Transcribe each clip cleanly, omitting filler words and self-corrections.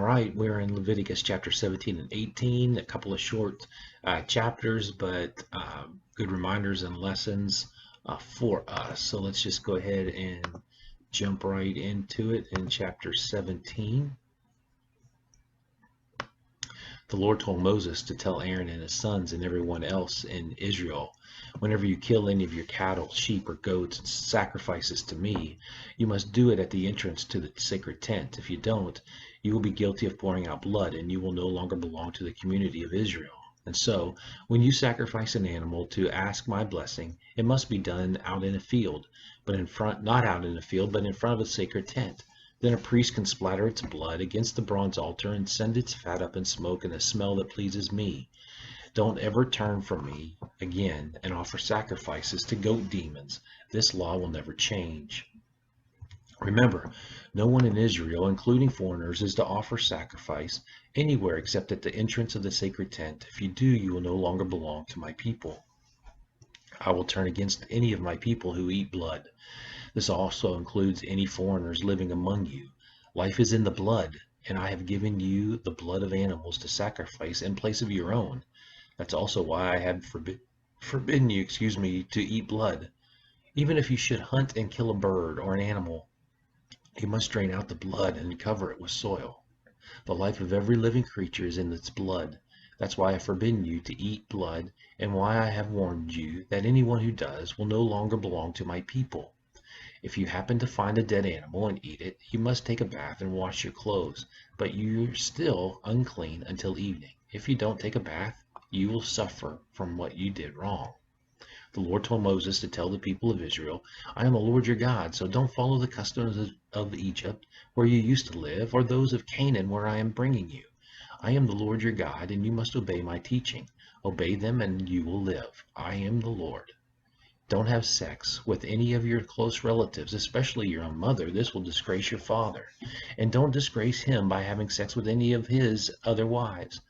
All right, we're in Leviticus chapter 17 and 18, a couple of short chapters, but good reminders and lessons for us. So let's just go ahead and jump right into it in chapter 17. The Lord told Moses to tell Aaron and his sons and everyone else in Israel, whenever you kill any of your cattle, sheep, or goats and sacrifices to me, you must do it at the entrance to the sacred tent. If you don't, you will be guilty of pouring out blood, and you will no longer belong to the community of Israel. And so, when you sacrifice an animal to ask my blessing, it must be done out in a field, but not out in a field, but in front of a sacred tent. Then a priest can splatter its blood against the bronze altar and send its fat up in smoke and a smell that pleases me. Don't ever turn from me again and offer sacrifices to goat demons. This law will never change. Remember, no one in Israel, including foreigners, is to offer sacrifice anywhere except at the entrance of the sacred tent. If you do, you will no longer belong to my people. I will turn against any of my people who eat blood. This also includes any foreigners living among you. Life is in the blood, and I have given you the blood of animals to sacrifice in place of your own. That's also why I have forbidden you, to eat blood. Even if you should hunt and kill a bird or an animal, you must drain out the blood and cover it with soil. The life of every living creature is in its blood. That's why I have forbidden you to eat blood, and why I have warned you that anyone who does will no longer belong to my people. If you happen to find a dead animal and eat it, you must take a bath and wash your clothes, but you're still unclean until evening. If you don't take a bath, you will suffer from what you did wrong. The Lord told Moses to tell the people of Israel, I am the Lord your God, so don't follow the customs of Egypt, where you used to live, or those of Canaan, where I am bringing you. I am the Lord your God, and you must obey my teaching. Obey them, and you will live. I am the Lord. Don't have sex with any of your close relatives, especially your own mother. This will disgrace your father. And don't disgrace him by having sex with any of his other wives.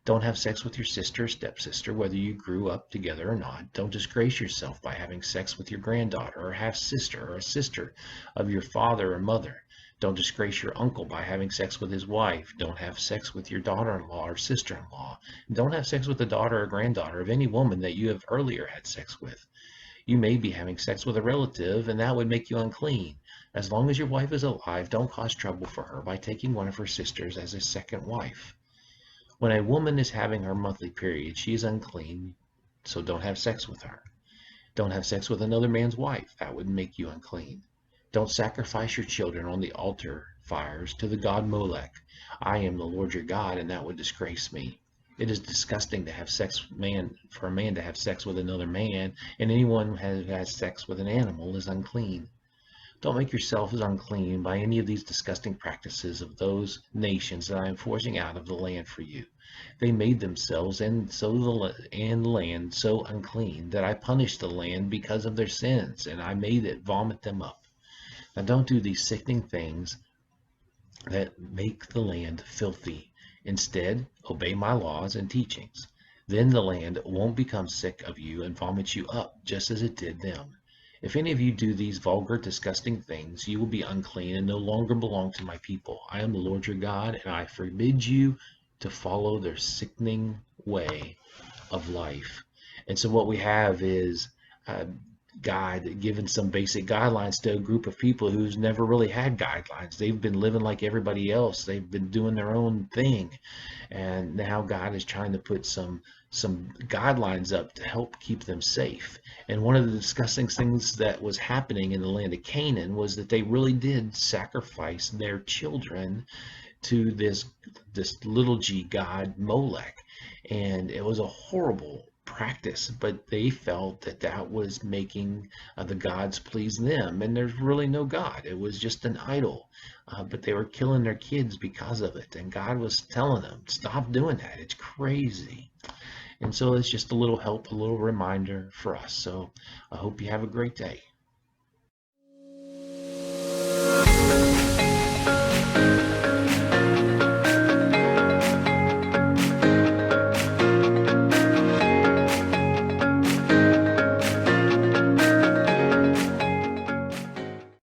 Don't have sex with your sister or stepsister, whether you grew up together or not. Don't disgrace yourself by having sex with your granddaughter or half-sister or a sister of your father or mother. Don't disgrace your uncle by having sex with his wife. Don't have sex with your daughter-in-law or sister-in-law. Don't have sex with the daughter or granddaughter of any woman that you have earlier had sex with. You may be having sex with a relative, and that would make you unclean. As long as your wife is alive, don't cause trouble for her by taking one of her sisters as a second wife. When a woman is having her monthly period, she is unclean, so don't have sex with her. Don't have sex with another man's wife. That would make you unclean. Don't sacrifice your children on the altar fires to the god Molech. I am the Lord your God, and that would disgrace me. It is disgusting to have for a man to have sex with another man, and anyone who has sex with an animal is unclean. Don't make yourselves unclean by any of these disgusting practices of those nations that I am forcing out of the land for you. They made themselves and the land so unclean that I punished the land because of their sins, and I made it vomit them up. Now don't do these sickening things that make the land filthy. Instead, obey my laws and teachings. Then the land won't become sick of you and vomit you up, just as it did them. If any of you do these vulgar, disgusting things, you will be unclean and no longer belong to my people. I am the Lord your God, and I forbid you to follow their sickening way of life. And so what we have is God giving some basic guidelines to a group of people who's never really had guidelines. They've been living like everybody else. They've been doing their own thing. And now God is trying to put some guidelines up to help keep them safe. And one of the disgusting things that was happening in the land of Canaan was that they really did sacrifice their children to this little g god Molech. And it was a horrible practice, but they felt that that was making the gods please them, and there's really no God. It was just an idol, but they were killing their kids because of it, and God was telling them, stop doing that. It's crazy. And so it's just a little help, a little reminder for us. So I hope you have a great day.